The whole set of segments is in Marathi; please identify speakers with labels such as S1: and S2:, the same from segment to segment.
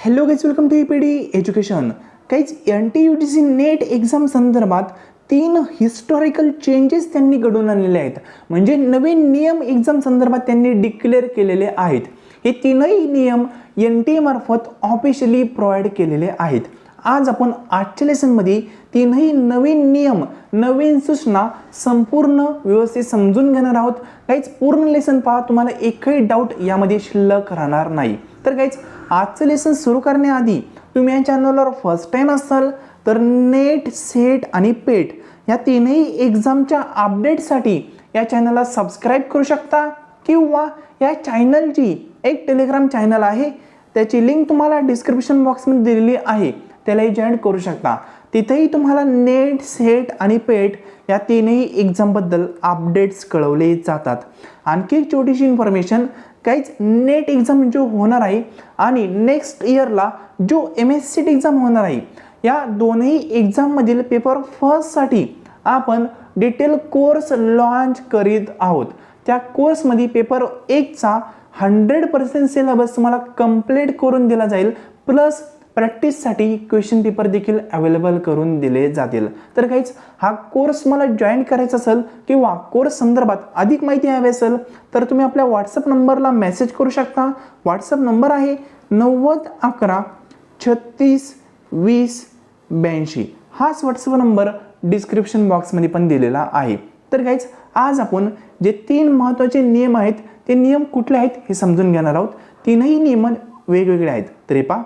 S1: Hello guys, welcome to EPD education. Guys, NTUGC NET exam संदर्भात 3 हिस्टॉरिकल चेंजेस त्यांनी घडवून आणलेले आहेत. म्हणजे नवीन नियम एक्झाम संदर्भात त्यांनी डिक्लेअर केलेले आहेत. हे तीनही नियम NTA मार्फत ऑफिशियली प्रोव्हाइड केलेले आहेत. आज आपण आजच्या लेसनमध्ये तीनही नवीन नियम, नवीन सूचना संपूर्ण व्यवस्थित समजून घेणार आहोत. गाइज, पूर्ण लेसन पहा, तुम्हाला एकही डाऊट यामध्ये शिल्लक राहणार नाही. तर गाइज, आजचं लेसन सुरू करण्याआधी तुम्ही या चॅनलवर फर्स्ट टाइम असाल तर नेट, सेट आणि पेट या तीनही एक्झामच्या अपडेटसाठी या चॅनलला सबस्क्राईब करू शकता किंवा या चॅनलची एक टेलिग्राम चॅनल आहे, त्याची लिंक तुम्हाला डिस्क्रिप्शन बॉक्समध्ये दिलेली आहे, त्यालाही जॉईन करू शकता. तिथेही तुम्हाला नेट, सेट आणि पेट या तीनही एक्झामबद्दल अपडेट्स कळवले जातात. आणखी एक छोटीशी इन्फॉर्मेशन, गाइज, नेट एक्झाम जो होणार आहे आणि नेक्स्ट इयरला जो MSc एक्झाम होणार आहे, या दोन्ही एक्झाममधील पेपर फर्स्टसाठी आपण डिटेल कोर्स लॉन्च करीत आहोत. त्या कोर्समध्ये पेपर 1चा 100% सिलेबस तुम्हाला कंप्लीट करून दिला जाईल, प्लस प्रॅक्टिससाठी क्वेश्चन पेपर देखील अवेलेबल करून दिले जातील. तर गाइज, हा कोर्स मला जॉईन करायचा असेल किंवा कोर्स संदर्भात अधिक माहिती हवी असेल तर तुम्ही आपल्या व्हॉट्सअप नंबरला मेसेज करू शकता. व्हॉट्सअप नंबर आहे 90 11 36 20 82. हाच व्हॉट्सअप नंबर डिस्क्रिप्शन बॉक्समध्ये पण दिलेला आहे. तर गाइज, आज आपण जे 3 महत्त्वाचे नियम आहेत ते नियम कुठले आहेत हे समजून घेणार आहोत. तीनही नियम वेगवेगळे आहेत. तर पहा,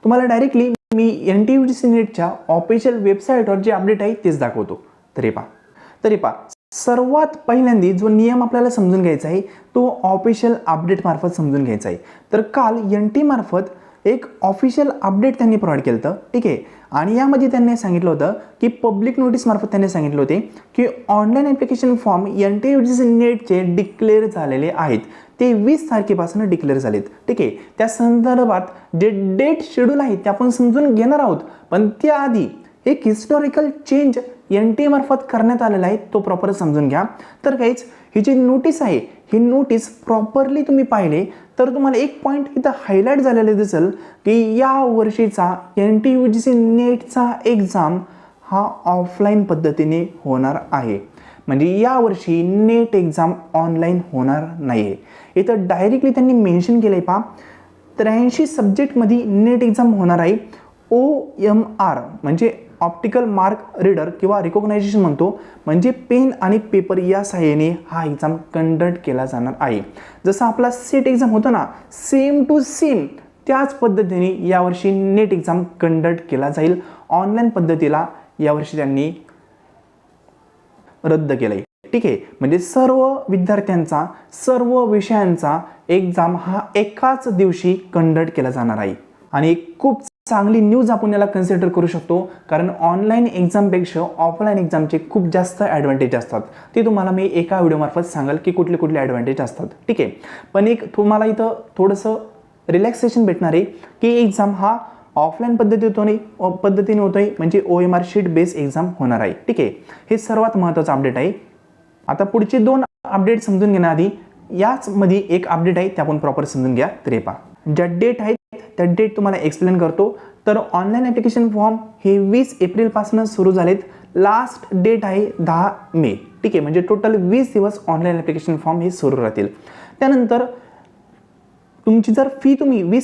S1: तुम्हाला डायरेक्टली मी NTUGC नेटच्या ऑफिशियल वेबसाईटवर जे अपडेट आहे तेच दाखवतो. तरी पहा, सर्वात पहिल्यांदा जो नियम आपल्याला समजून घ्यायचा आहे तो ऑफिशियल अपडेट मार्फत समजून घ्यायचा आहे. तर काल NT मार्फत एक ऑफिशियल अपडेट त्यांनी प्रोव्हाइड केलं होतं, ठीक आहे. आणि यामध्ये त्यांनी सांगितलं होतं की पब्लिक नोटीस मार्फत त्यांनी सांगितले होते की ऑनलाईन ॲप्लिकेशन फॉर्म NTUGC नेटचे डिक्लेअर झालेले आहेत. ते 20 तारखेपासून डिक्लेअर झालेत, ठीक आहे. त्या संदर्भात जे डेट शेड्यूल आहे ते आपण समजून घेणार आहोत. पण त्याआधी एक हिस्टॉरिकल चेंज NTA मार्फत करण्यात आलेला आहे, तो प्रॉपर समजून घ्या. तर गाइज, ही जी नोटीस आहे ही नोटीस प्रॉपरली तुम्ही पाहिले तर तुम्हाला एक पॉईंट इथं हायलाईट झालेले दिसेल की या वर्षीचा NTUGC नेटचा एक्झाम हा ऑफलाईन पद्धतीने होणार आहे. म्हणजे यावर्षी नेट एक्झाम ऑनलाईन होणार नाही आहे. इथं डायरेक्टली त्यांनी मेन्शन केलं आहे. पहा, 83 सब्जेक्टमध्ये नेट एक्झाम होणार आहे. OMR म्हणजे ऑप्टिकल मार्क रीडर किंवा रिकॉग्नायझेशन म्हणतो, म्हणजे पेन आणि पेपर या सहाय्याने हा एक्झाम कंडक्ट केला जाणार आहे. जसं आपला सेट एक्झाम होतं ना, सेम टू सेम त्याच पद्धतीने यावर्षी नेट एक्झाम कंडक्ट केला जाईल. ऑनलाईन पद्धतीला यावर्षी त्यांनी रद्द केलं आहे, ठीक आहे. म्हणजे सर्व विद्यार्थ्यांचा, सर्व विषयांचा एक्झाम हा एकाच दिवशी कंडक्ट केला जाणार आहे. आणि खूप चांगली न्यूज आपण याला कन्सिडर करू शकतो, कारण ऑनलाईन एक्झामपेक्षा ऑफलाईन एक्झामचे खूप जास्त ॲडव्हान्टेज असतात. ते तुम्हाला मी एका व्हिडिओमार्फत सांगाल की कुठले कुठले ॲडव्हान्टेज असतात, ठीक आहे. पण एक तुम्हाला इथं थोडंसं रिलॅक्सेशन भेटणार आहे की एक्झाम हा ऑफलाईन पद्धतीने होतोय, म्हणजे OMR शीट बेस एक्झाम होणार आहे, ठीक आहे. हे सर्वात महत्त्वाचं अपडेट आहे. आता पुढचे 2 अपडेट समजून घेण्याआधी याचमध्ये एक अपडेट आहे ते आपण प्रॉपर समजून घ्या. तर पहा, ज्या डेट आहेत त्या डेट तुम्हाला एक्सप्लेन करतो. तर ऑनलाईन ॲप्लिकेशन फॉर्म हे 20 एप्रिलपासून सुरू झालेत. लास्ट डेट आहे 10 मे, ठीक आहे. म्हणजे टोटल 20 दिवस ऑनलाईन ॲप्लिकेशन फॉर्म हे सुरू राहतील. त्यानंतर तुमची जर फी तुम्ही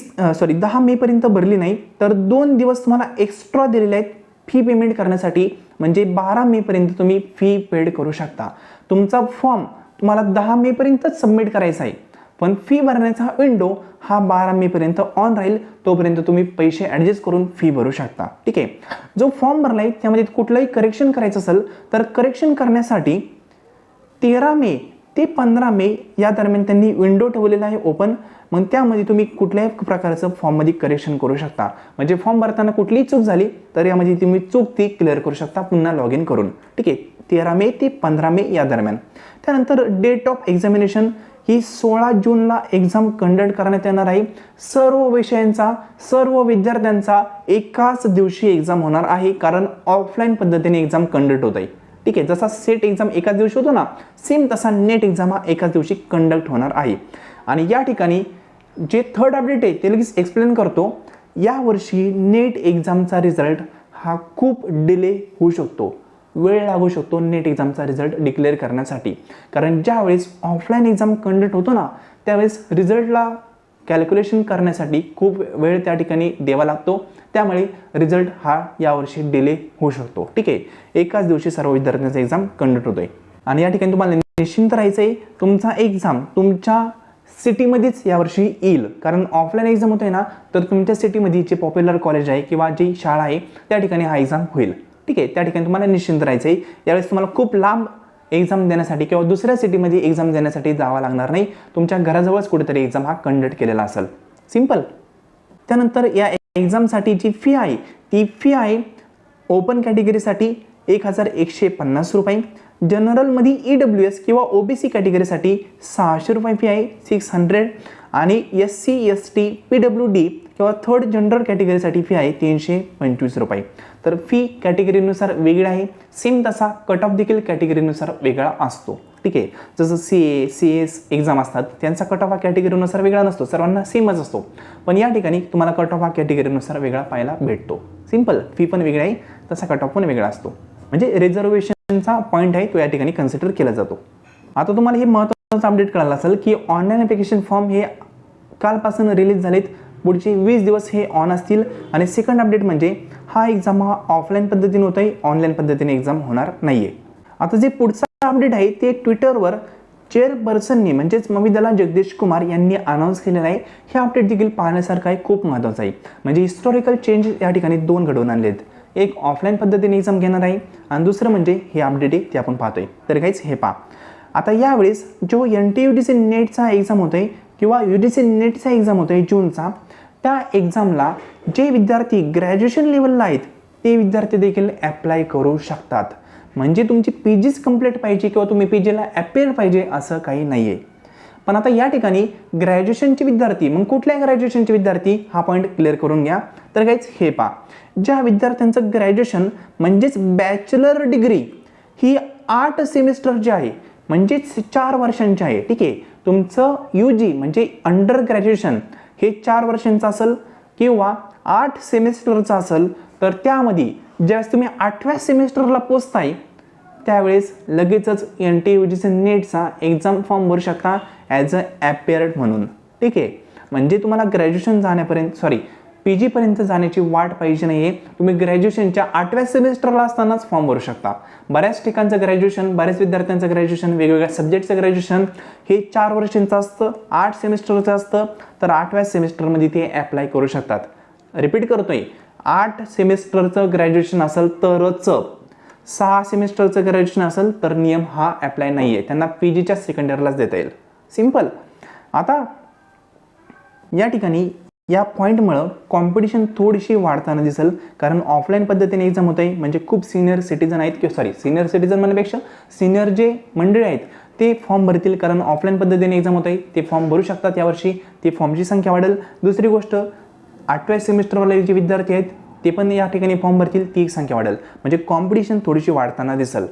S1: 10 मेपर्यंत भरली नाही तर 2 दिवस तुम्हाला एक्स्ट्रा दिलेले आहेत फी पेमेंट करण्यासाठी. म्हणजे 12 मेपर्यंत तुम्ही फी पेड करू शकता. तुमचा फॉर्म तुम्हाला 10 मेपर्यंतच सबमिट करायचा आहे, पण फी भरण्याचा विंडो हा 12 मेपर्यंत ऑन राहील. तोपर्यंत तुम्ही पैसे ॲडजस्ट करून फी भरू शकता, ठीक आहे. जो फॉर्म भरला आहे त्यामध्ये कुठलंही करेक्शन करायचं असेल तर करेक्शन करण्यासाठी 13 मे ते 15 मे या दरम्यान त्यांनी विंडो ठेवलेला आहे ओपन. मग त्यामध्ये तुम्ही कुठल्याही प्रकारचं फॉर्ममध्ये करेक्शन करू शकता. म्हणजे फॉर्म भरताना कुठलीही चूक झाली तर यामध्ये तुम्ही चूक ती क्लिअर करू शकता पुन्हा लॉग इन करून, ठीक आहे. 13 मे ते 15 मे या दरम्यान. त्यानंतर डेट ऑफ एक्झामिनेशन ही 16 जूनला एक्झाम कंडक्ट करण्यात येणार आहे. सर्व विषयांचा, सर्व विद्यार्थ्यांचा एकाच दिवशी एक्झाम होणार आहे, कारण ऑफलाईन पद्धतीने एक्झाम कंडक्ट होत आहे, ठीक आहे. जसा सेट एक्झाम एकाच दिवशी होतो ना, सेम तसा नेट एक्झाम हा एकाच दिवशी कंडक्ट होणार आहे. आणि या ठिकाणी जे थर्ड अपडेट आहे ते लगेच एक्सप्लेन करतो. यावर्षी नेट एक्झामचा रिझल्ट हा खूप डिले होऊ शकतो, वेळ लागू शकतो नेट एक्झामचा रिझल्ट डिक्लेअर करण्यासाठी. कारण ज्यावेळेस ऑफलाईन एक्झाम कंडक्ट होतो ना, त्यावेळेस रिझल्टला कॅल्क्युलेशन करण्यासाठी खूप वेळ त्या ठिकाणी द्यावा लागतो. त्यामुळे रिझल्ट हा यावर्षी डिले होऊ शकतो. ठीक आहे, एकाच दिवशी सर्व विद्यार्थ्यांचा एक्झाम कंडक्ट होतोय. आणि या ठिकाणी तुम्हाला निश्चिंत राहायचं आहे, तुमचा एक्झाम तुमच्या सिटीमध्येच यावर्षी येईल. कारण ऑफलाईन एक्झाम होतोय ना, तर तुमच्या सिटीमध्ये जे पॉप्युलर कॉलेज आहे किंवा जी शाळा आहे त्या ठिकाणी हा एक्झाम होईल. ठीक आहे, त्या ठिकाणी तुम्हाला निश्चिंत राहायचं आहे. यावेळेस तुम्हाला खूप लांब एक्झाम देण्यासाठी किंवा दुसऱ्या सिटीमध्ये एक्झाम देण्यासाठी जावं लागणार नाही. तुमच्या घराजवळच कुठेतरी एक्झाम हा कंडक्ट केलेला असेल. सिम्पल. त्यानंतर या एक्झामसाठी जी फी आहे ती फी आहे ओपन कॅटेगरीसाठी 1150 रुपये, जनरलमध्ये EWS किंवा OBC कॅटेगरीसाठी 600 रुपये फी आहे 600, आणि SC ST PWD किंवा थर्ड जनरल कॅटेगरीसाठी फी आहे 325 रुपये. तर फी कॅटेगरीनुसार वेगळी आहे. सेम तसा कट ऑफ देखील कॅटेगरीनुसार वेगळा असतो. ठीक आहे, जसं CA CS एक्झाम असतात त्यांचा कट ऑफ हा कॅटेगरीनुसार वेगळा नसतो, सर्वांना सेमच असतो. पण या ठिकाणी तुम्हाला कट ऑफ हा कॅटेगरीनुसार वेगळा पाहायला भेटतो. सिम्पल. फी पण वेगळी आहे, तसा कट ऑफ पण वेगळा असतो. म्हणजे रिझर्वेशनचा पॉईंट आहे तो या ठिकाणी कन्सिडर केला जातो. आता तुम्हाला हे महत्त्वाचं अपडेट कळालं असेल की ऑनलाईन ॲप्लिकेशन फॉर्म हे कालपासून रिलीज झालेत. पुढचे 20 दिवस हे ऑन असतील. आणि सेकंड अपडेट म्हणजे हा एक्झाम हा ऑफलाईन पद्धतीने होत आहे, ऑनलाईन पद्धतीने एक्झाम होणार नाही आहे. आता जे पुढचा अपडेट आहे ते ट्विटरवर चेअरपर्सननी म्हणजेच मविदला जगदीश कुमार यांनी अनाऊन्स केलेलं आहे. हे अपडेट देखील पाहण्यासारखं आहे, खूप महत्त्वाचं आहे. म्हणजे हिस्टॉरिकल चेंज या ठिकाणी 2 घडवून आणलेत. एक ऑफलाईन पद्धतीने एक्झाम घेणार आहे आणि दुसरं म्हणजे हे अपडेट आहे ते आपण पाहतोय. तर काहीच हे पहा, आता यावेळेस जो NTUDC नेटचा एक्झाम होतोय किंवा UGC नेटचा एक्झाम होतोय जूनचा, त्या एक्झामला जे विद्यार्थी ग्रॅज्युएशन लेवलला आहेत ते विद्यार्थी देखील ॲप्लाय करू शकतात. म्हणजे तुमची PGच कंप्लीट पाहिजे किंवा तुम्ही PGला ॲपियर पाहिजे असं काही नाही आहे. पण आता या ठिकाणी ग्रॅज्युएशनचे विद्यार्थी, मग कुठल्या ग्रॅज्युएशनचे विद्यार्थी हा पॉईंट क्लिअर करून घ्या. तर काहीच हे पहा, ज्या विद्यार्थ्यांचं ग्रॅज्युएशन म्हणजेच बॅचलर डिग्री ही 8 सेमिस्टर जे आहे म्हणजेच 4 वर्षांचे आहे. ठीक आहे, तुमचं UG म्हणजे अंडर ग्रॅज्युएशन हे 4 वर्षांचं असेल किंवा 8 सेमिस्टरचं असेल, तर त्यामध्ये ज्यावेळेस तुम्ही 8व्या सेमिस्टरला पोचताय त्यावेळेस लगेचच NTUGC नेटचा एक्झाम फॉर्म भरू शकता ॲज अ ॲपियरंट म्हणून. ठीक आहे, म्हणजे तुम्हाला ग्रॅज्युएशन जाण्यापर्यंत PG पर्यंत जाण्याची वाट पाहिजे नाही आहे. तुम्ही ग्रॅज्युएशनच्या 8व्या सेमिस्टरला असतानाच फॉर्म भरू शकता. बऱ्याच ठिकाणचं ग्रॅज्युएशन, बऱ्याच विद्यार्थ्यांचं ग्रॅज्युएशन, वेगवेगळ्या सब्जेक्टचं ग्रॅज्युएशन हे 4 वर्षांचं असतं, 8 सेमिस्टरचं असतं. तर 8व्या सेमिस्टरमध्ये ते ॲप्लाय करू शकतात. रिपीट करतोय, 8 सेमिस्टरचं ग्रॅज्युएशन असेल तरच, 6 सेमिस्टरचं ग्रॅज्युएशन असेल तर नियम हा ॲप्लाय नाही आहे, त्यांना PGच्या सेकंड इयरलाच देता येईल. सिम्पल. आता या ठिकाणी या पॉईंटमुळं कॉम्पिटिशन थोडीशी वाढताना दिसेल. कारण ऑफलाईन पद्धतीने एक्झाम होत आहे म्हणजे खूप सिनियर सिटीजन आहेत किंवा सिनियर सिटीजन म्हणण्यापेक्षा सिनियर जे मंडळी आहेत ते फॉर्म भरतील. कारण ऑफलाईन पद्धतीने एक्झाम होत आहे, ते फॉर्म भरू शकतात यावर्षी, ते फॉर्मची संख्या वाढेल. दुसरी गोष्ट 8व्या सेमिस्टरवाले जे विद्यार्थी आहेत ते पण या ठिकाणी फॉर्म भरतील, ती संख्या वाढेल. म्हणजे कॉम्पिटिशन थोडीशी वाढताना दिसेल.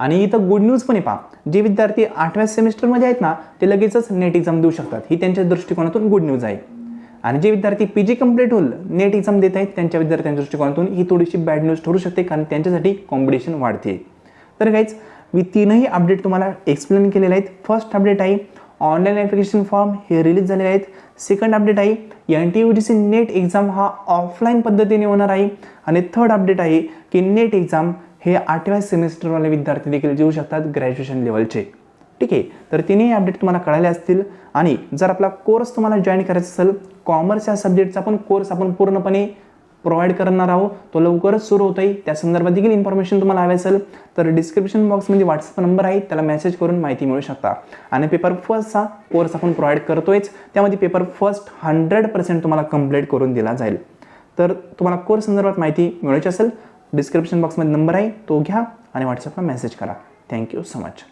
S1: आणि इथं गुड न्यूज पण आहे पहा, जे विद्यार्थी 8व्या सेमिस्टरमध्ये आहेत ना ते लगेचच नेट एक्झाम देऊ शकतात. ही त्यांच्या दृष्टिकोनातून गुड न्यूज आहे. आणि जे विद्यार्थी PG कंप्लीट होईल नेट एक्झाम देत आहेत त्यांच्या विद्यार्थ्यांच्या दृष्टिकोनातून ही थोडीशी बॅड न्यूज ठरू शकते, कारण त्यांच्यासाठी कॉम्पिटिशन वाढते. तर गाईज मी 3ही अपडेट तुम्हाला एक्सप्लेन केलेले आहेत. फर्स्ट अपडेट आहे ऑनलाईन ॲप्लिकेशन फॉर्म हे रिलीज झालेले आहेत. सेकंड अपडेट आहे NTUGC नेट एक्झाम हा ऑफलाईन पद्धतीने होणार आहे. आणि थर्ड अपडेट आहे की नेट एक्झाम हे 8व्या सेमिस्टरवाले विद्यार्थी देखील देऊ शकतात ग्रॅज्युएशन लेवलचे. ठीक आहे, तर 3ही अपडेट तुम्हाला कळाले असतील. आणि जर आपला कोर्स तुम्हाला जॉईन करायचा असेल, कॉमर्स या सब्जेक्टचा पण कोर्स आपण पूर्णपणे प्रोव्हाइड करणार आहोत, तो लवकरच सुरू होत आहे. त्या संदर्भात देखील इन्फॉर्मेशन तुम्हाला हवी असेल तर डिस्क्रिप्शन बॉक्समध्ये WhatsApp नंबर आहे, त्याला मेसेज करून माहिती मिळू शकता. आणि पेपर फर्स्टचा कोर्स आपण प्रोव्हाइड करतोयच, त्यामध्ये पेपर फर्स्ट 100% तुम्हाला कंप्लीट करून दिला जाईल. तर तुम्हाला कोर्स संदर्भात माहिती मिळवायची असेल डिस्क्रिप्शन बॉक्समध्ये नंबर आहे तो घ्या आणि WhatsAppला मेसेज करा. Thank you so much.